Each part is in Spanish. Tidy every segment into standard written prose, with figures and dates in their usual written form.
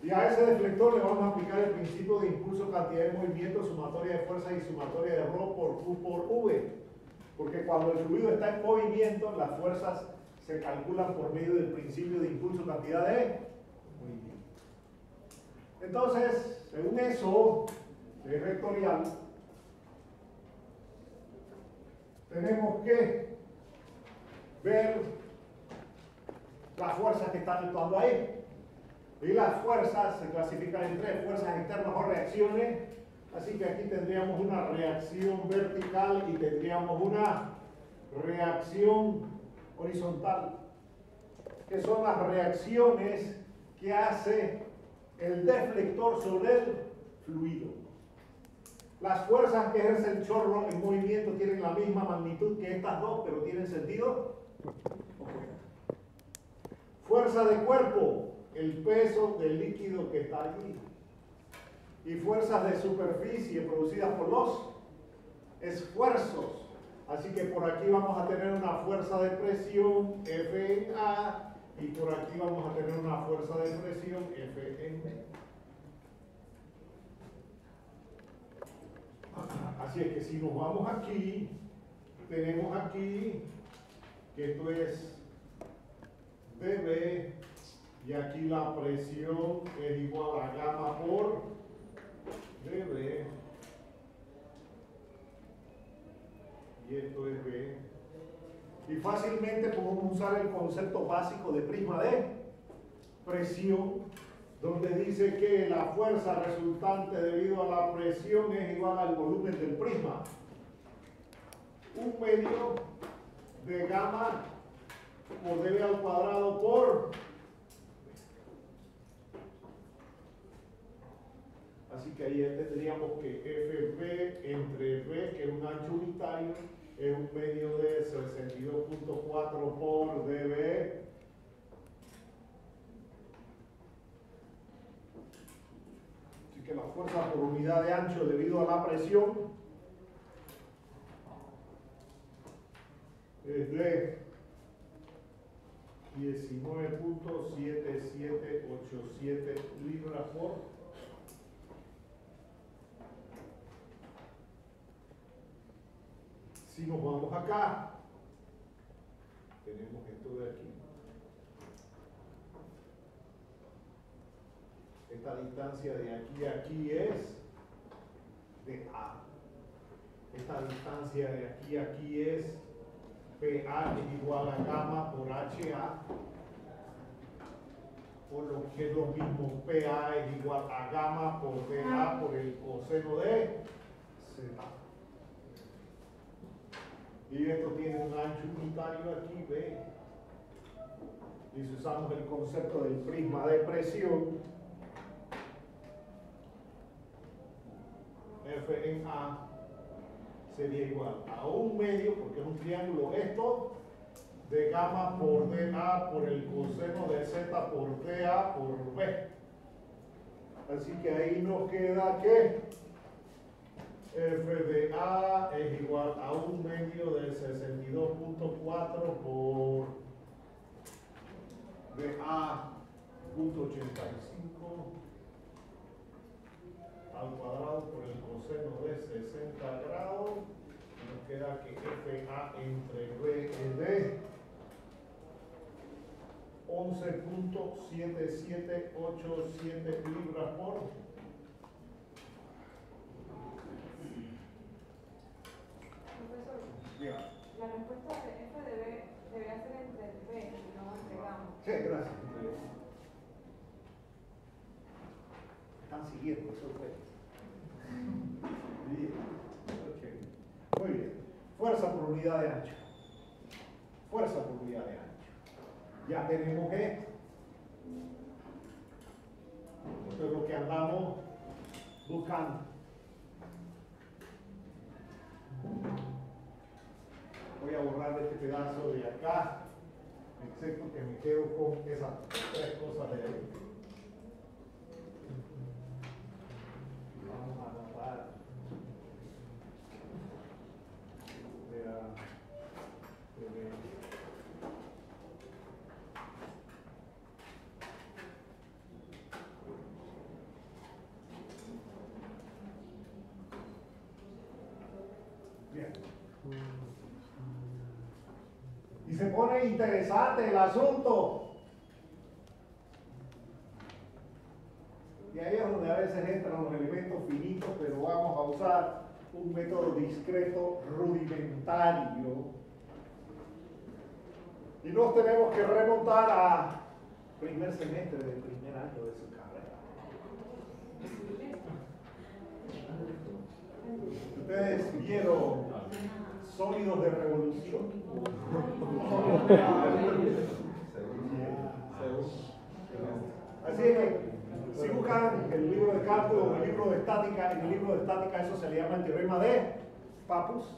Y a ese deflector le vamos a aplicar el principio de impulso, cantidad de movimiento, sumatoria de fuerza y sumatoria de ρ por Q por V. Porque cuando el fluido está en movimiento, las fuerzas se calculan por medio del principio de impulso, cantidad de movimiento. Entonces, según eso, de vectorial, tenemos que ver las fuerzas que están actuando ahí. Y las fuerzas se clasifican en tres: fuerzas externas o reacciones. Así que aquí tendríamos una reacción vertical y tendríamos una reacción horizontal, que son las reacciones que hace el deflector sobre el fluido. Las fuerzas que ejerce el chorro en movimiento tienen la misma magnitud que estas dos, pero tienen sentido opuesto. Fuerza de cuerpo, el peso del líquido que está allí. Y fuerzas de superficie producidas por los esfuerzos. Así que por aquí vamos a tener una fuerza de presión F en A y por aquí vamos a tener una fuerza de presión F en B. Así es que si nos vamos aquí, tenemos aquí que esto es dB y aquí la presión es igual a gamma por dB y esto es B. Y fácilmente podemos usar el concepto básico de prisma de presión, donde dice que la fuerza resultante debido a la presión es igual al volumen del prisma. Un medio de gamma por dB al cuadrado por. Así que ahí tendríamos que FB entre B, que es un ancho unitario, es un medio de 62.4 por dB. Así que la fuerza por unidad de ancho debido a la presión es de 19.7787 libras por. Si nos vamos acá, tenemos esto de aquí. Esta distancia de aquí a aquí es de A. Esta distancia de aquí a aquí es PA, es igual a gamma por HA. Por lo que es lo mismo, PA es igual a gamma por DA por el coseno de Z. Y esto tiene un ancho unitario aquí, B. Y si usamos el concepto del prisma de presión, F en A sería igual a un medio, porque es un triángulo, esto de gamma por DA por el coseno de Z por DA por B. Así que ahí nos queda que F de A es igual a un medio de 62.4 por de A.85 al cuadrado por el coseno de 60 grados. Nos queda que FA entre B es de 11.7787 libras por. La respuesta de F de B debería ser entre el B y no entre gamma. Sí, gracias. Están siguiendo, eso fue. Bien. Okay. Muy bien. Fuerza por unidad de ancho. Fuerza por unidad de ancho. Ya tenemos esto. Esto es lo que andamos buscando. Voy a borrar este pedazo de acá, excepto que me quedo con esas tres cosas de ahí. Vamos a anotar. se pone interesante el asunto. Y ahí es donde a veces entran los elementos finitos, pero vamos a usar un método discreto rudimentario. Y nos tenemos que remontar a primer semestre del primer año de su carrera. Ustedes vieron Sólidos de Revolución. Así es que si buscan el libro de cálculo o el libro de estática, en el libro de estática eso se le llama el teorema de Pappus.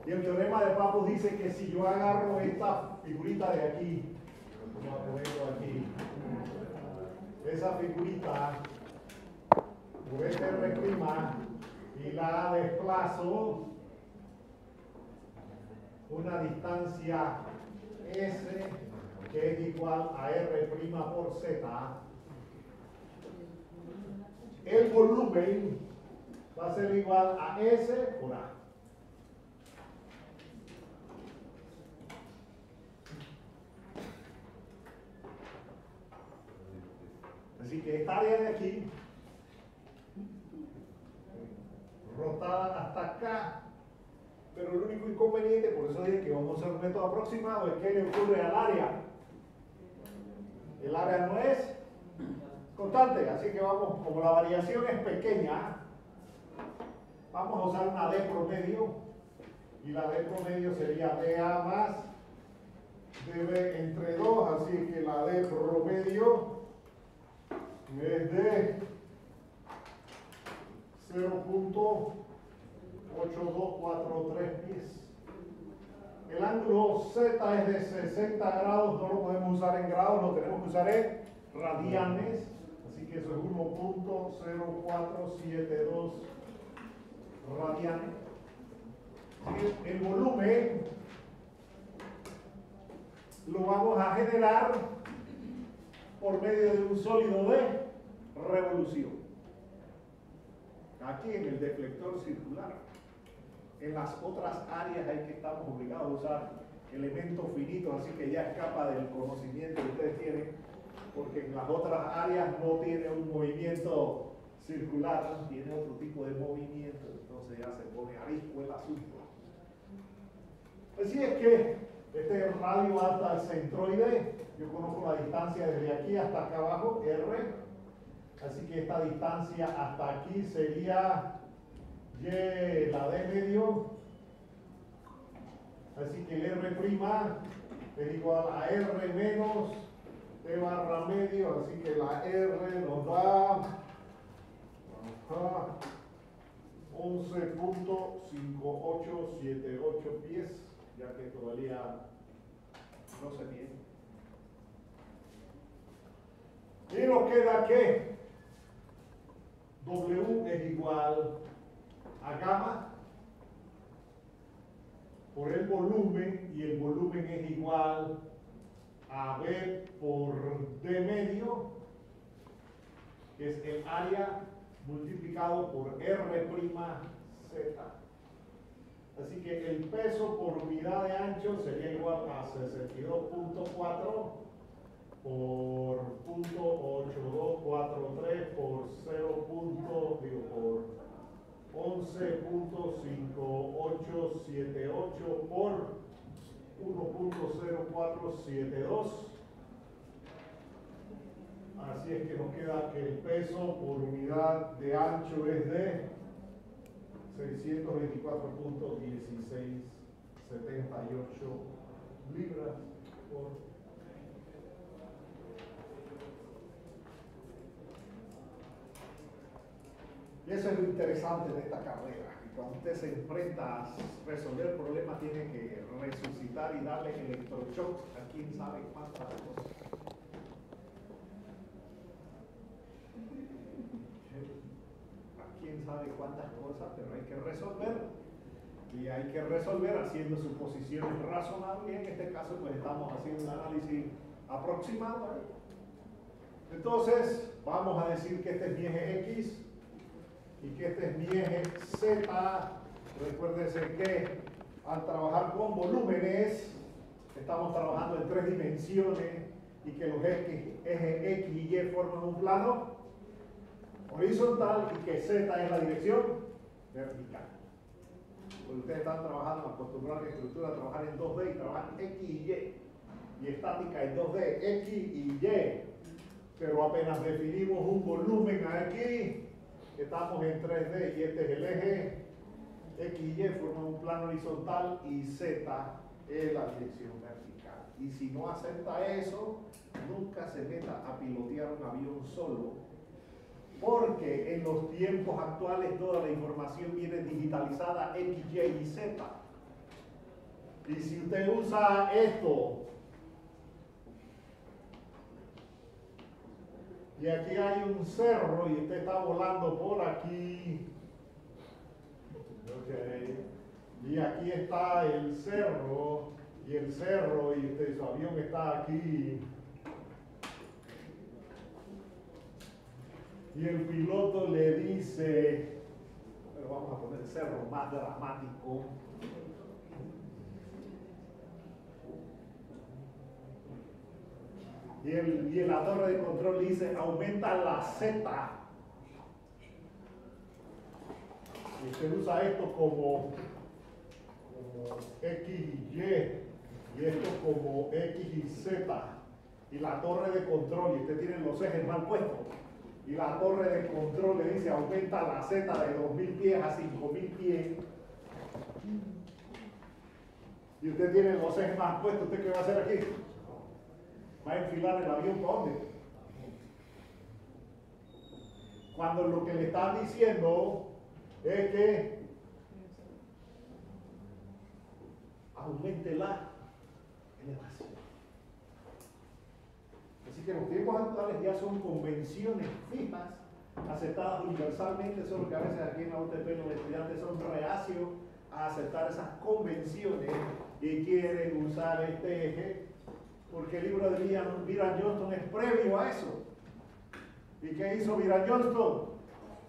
Y el teorema de Pappus dice que si yo agarro esta figurita de aquí, vamos a ponerlo aquí, esa figurita por este R' y la desplazo una distancia S que es igual a R' por Z, el volumen va a ser igual a S por A. Así que esta área de aquí, rotada hasta acá, pero el único inconveniente, por eso dije que vamos a hacer un método aproximado, es que le ocurre al área. El área no es constante, así que vamos, como la variación es pequeña, vamos a usar una D promedio, y la D promedio sería DA más DB entre 2, así que la D promedio es de 0.8243 pies. El ángulo Z es de 60 grados, no lo podemos usar en grados, lo tenemos que usar en radianes, así que eso es 1.0472 radianes. El volumen lo vamos a generar por medio de un sólido de revolución. Aquí en el deflector circular. En las otras áreas hay que estamos obligados a usar elementos finitos, así que ya escapa del conocimiento que ustedes tienen, porque en las otras áreas no tiene un movimiento circular, tiene otro tipo de movimiento, entonces ya se pone arisco el asunto. Así es que este radio hasta el centroide, yo conozco la distancia desde aquí hasta acá abajo, R, así que esta distancia hasta aquí sería Y, la D medio, así que el R' es igual a R menos T barra medio, así que la R nos da 11.5878 pies, ya que todavía no se mide. Y nos queda que W es igual a gamma por el volumen, y el volumen es igual a B por D medio, que es el área multiplicado por R' Z. Así que el peso por unidad de ancho sería igual a 62.4 por 0.8243 por 11.5878 por 1.0472. Así es que nos queda que el peso por unidad de ancho es de 624.1678 libras por. Y eso es lo interesante de esta carrera, que cuando usted se enfrenta a resolver problemas tiene que resucitar y darle electroshocks a quién sabe cuántas cosas. A quién sabe cuántas cosas, pero hay que resolver. Y hay que resolver haciendo suposiciones razonables, y en este caso pues estamos haciendo un análisis aproximado. Entonces, vamos a decir que este es mi eje X, y que este es mi eje Z. Recuérdense que al trabajar con volúmenes, estamos trabajando en 3 dimensiones y que los ejes X y Y forman un plano horizontal y que Z es la dirección vertical. Pues ustedes están trabajando, acostumbrados a la estructura a trabajar en 2D y trabajan X y Y. Y estática en 2D, X y Y. Pero apenas definimos un volumen aquí, estamos en 3D y este es el eje X y Y forman un plano horizontal y Z es la dirección vertical. Y si no acepta eso, nunca se meta a pilotear un avión solo, porque en los tiempos actuales toda la información viene digitalizada X, Y y Z. Y si usted usa esto, y aquí hay un cerro y usted está volando por aquí, okay, y aquí está el cerro, y su avión está aquí, y el piloto le dice, pero vamos a poner el cerro más dramático, y la torre de control dice, aumenta la Z. Y usted usa esto como X y Y, y esto como X y Z. Y la torre de control, y usted tiene los ejes mal puestos. Y la torre de control le dice, aumenta la Z de 2000 pies a 5000 pies. Y usted tiene los ejes mal puestos, ¿usted qué va a hacer aquí? Va a enfilar el avión ¿por dónde? Cuando lo que le están diciendo es que aumente la elevación. Así que los tiempos actuales ya son convenciones fijas, aceptadas universalmente, solo que a veces aquí en la UTP los estudiantes son reacios a aceptar esas convenciones y quieren usar este eje, porque el libro de Byron Johnston es previo a eso. ¿Y qué hizo Byron Johnston?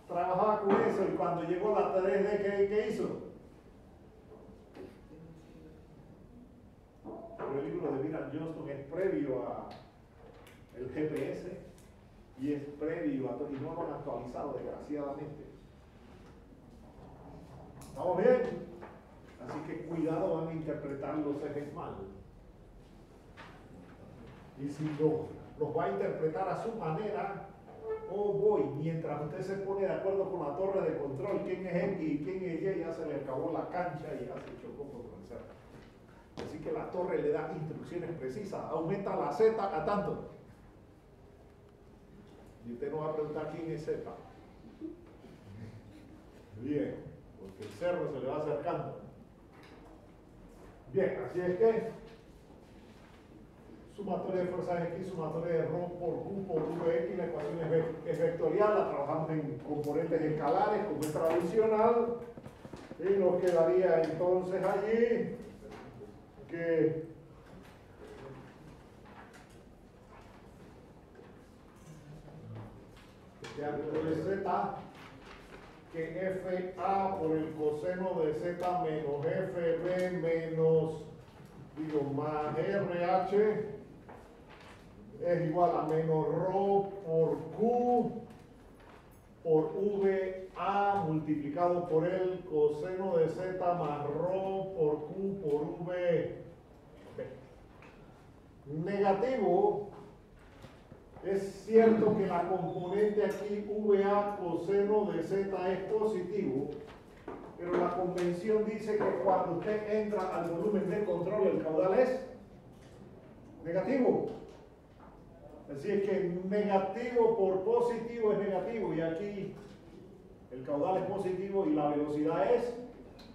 Trabajaba con eso y cuando llegó la 3D, ¿qué hizo? Pero el libro de Byron Johnston es previo a el GPS y es previo a todo, y no lo han actualizado desgraciadamente. ¿Estamos bien? Así que cuidado, van a interpretar los ejes mal. Y si los va a interpretar a su manera, mientras usted se pone de acuerdo con la torre de control, quién es X y quién es Y, ya se le acabó la cancha y ya se chocó con el cerro. Así que la torre le da instrucciones precisas, aumenta la Z a tanto. Y usted no va a preguntar quién es Z. Bien, porque el cerro se le va acercando. Bien, así es que sumatoria de fuerzas X, sumatoria de ρ por Q por Vx, la ecuación es vectorial, la trabajamos en componentes escalares como es tradicional, y nos quedaría entonces allí que este ángulo de Z, que FA por el coseno de Z menos FB menos, más RH, es igual a menos ρ por Q por VA multiplicado por el coseno de Z más ρ por Q por VB. Negativo, es cierto que la componente aquí VA coseno de Z es positivo, pero la convención dice que cuando usted entra al volumen de control el caudal es negativo. Así es que negativo por positivo es negativo, y aquí el caudal es positivo y la velocidad es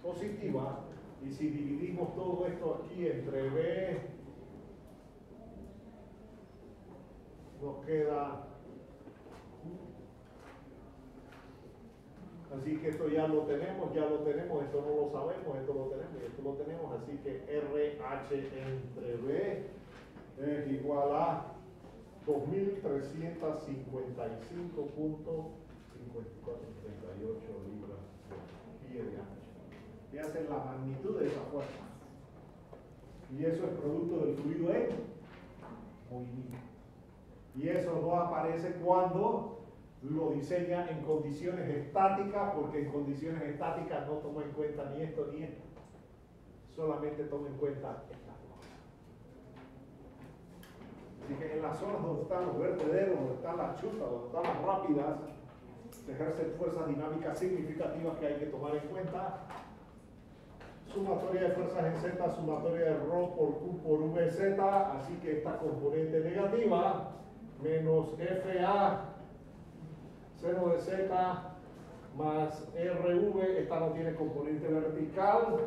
positiva. Y si dividimos todo esto aquí entre B, nos queda, así que esto ya lo tenemos, esto no lo sabemos, esto lo tenemos y esto lo tenemos, así que RH entre B es igual a 2.355.5438 libras de pie de ancho. Fíjense la magnitud de esa fuerza. Y eso es producto del fluido en movimiento. Y eso no aparece cuando lo diseña en condiciones estáticas, porque en condiciones estáticas no toma en cuenta ni esto ni esto. Solamente toma en cuenta estas cosas. Así que en las zonas donde están los vertederos, donde están las chutas, donde están las rápidas, se ejercen fuerzas dinámicas significativas que hay que tomar en cuenta. Sumatoria de fuerzas en Z, sumatoria de ρ por Q por VZ, así que esta componente negativa, menos FA, seno de Z, más RV, esta no tiene componente vertical.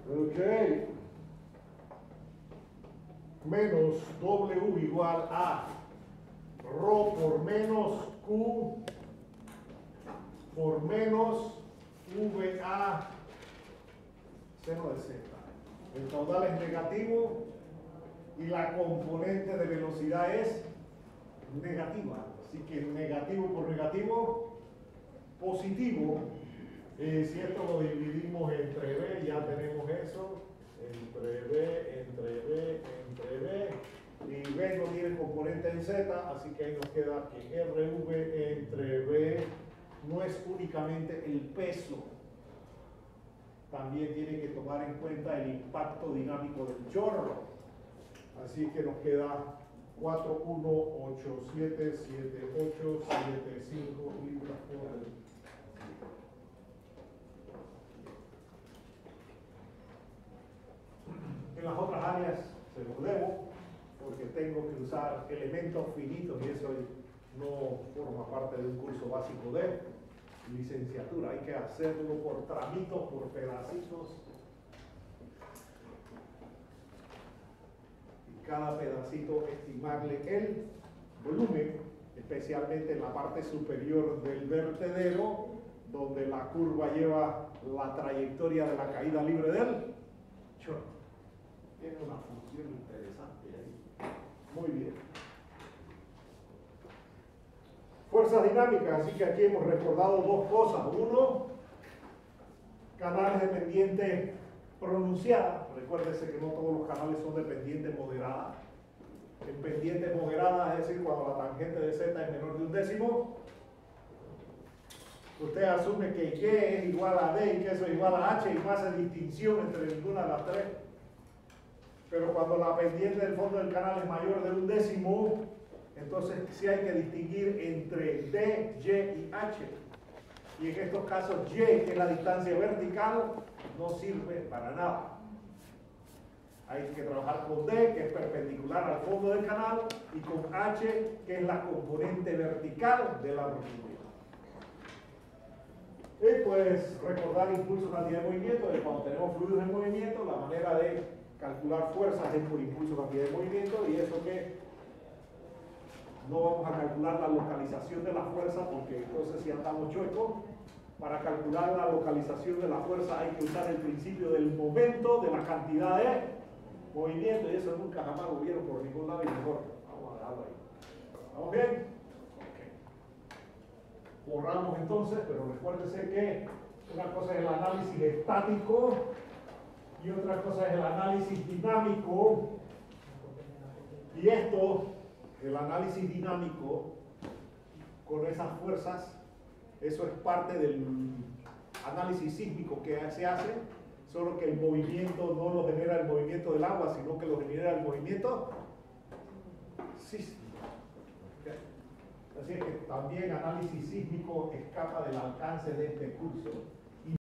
Ok. Menos W igual a ρ por menos Q por menos VA seno de Z. El caudal es negativo y la componente de velocidad es negativa. Así que negativo por negativo, positivo. Si esto lo dividimos entre B, ya tenemos eso. Entre B, entre B, entre B. Y B no tiene componente en Z, así que ahí nos queda que RV entre B no es únicamente el peso. También tiene que tomar en cuenta el impacto dinámico del chorro. Así que nos queda 4187785 libras por En las otras áreas se los debo porque tengo que usar elementos finitos y eso no forma parte de un curso básico de licenciatura. Hay que hacerlo por tramitos, por pedacitos. Y cada pedacito estimarle el volumen, especialmente en la parte superior del vertedero, donde la curva lleva la trayectoria de la caída libre del chorro. Tiene una función interesante ahí. Muy bien. Fuerzas dinámicas, así que aquí hemos recordado dos cosas. Uno, canales de pendiente pronunciada. Recuérdese que no todos los canales son de pendiente moderada. En pendiente moderada, es decir, cuando la tangente de Z es menor de un décimo, usted asume que Y es igual a D y que eso es igual a H y no hace distinción entre ninguna de las tres. Pero cuando la pendiente del fondo del canal es mayor de un décimo, entonces sí hay que distinguir entre D, Y y H. Y en estos casos Y, que es la distancia vertical, no sirve para nada. Hay que trabajar con D, que es perpendicular al fondo del canal, y con H, que es la componente vertical de la longitud. Y pues recordar impulso, cantidad de movimiento, de cuando tenemos fluidos en movimiento, la manera de calcular fuerzas es por impulso, cantidad de movimiento, y eso que no vamos a calcular la localización de la fuerza, porque entonces si andamos chuecos, para calcular la localización de la fuerza hay que usar el principio del momento, de la cantidad de movimiento, y eso nunca jamás lo vieron por ningún lado y mejor. Vamos a dejarlo ahí. ¿Estamos bien? Okay. Borramos entonces, pero recuérdese que una cosa es el análisis estático y otra cosa es el análisis dinámico. Y esto, el análisis dinámico con esas fuerzas, eso es parte del análisis sísmico que se hace, solo que el movimiento no lo genera el movimiento del agua, sino que lo genera el movimiento sísmico. ¿Okay? Así es que también análisis sísmico escapa del alcance de este curso.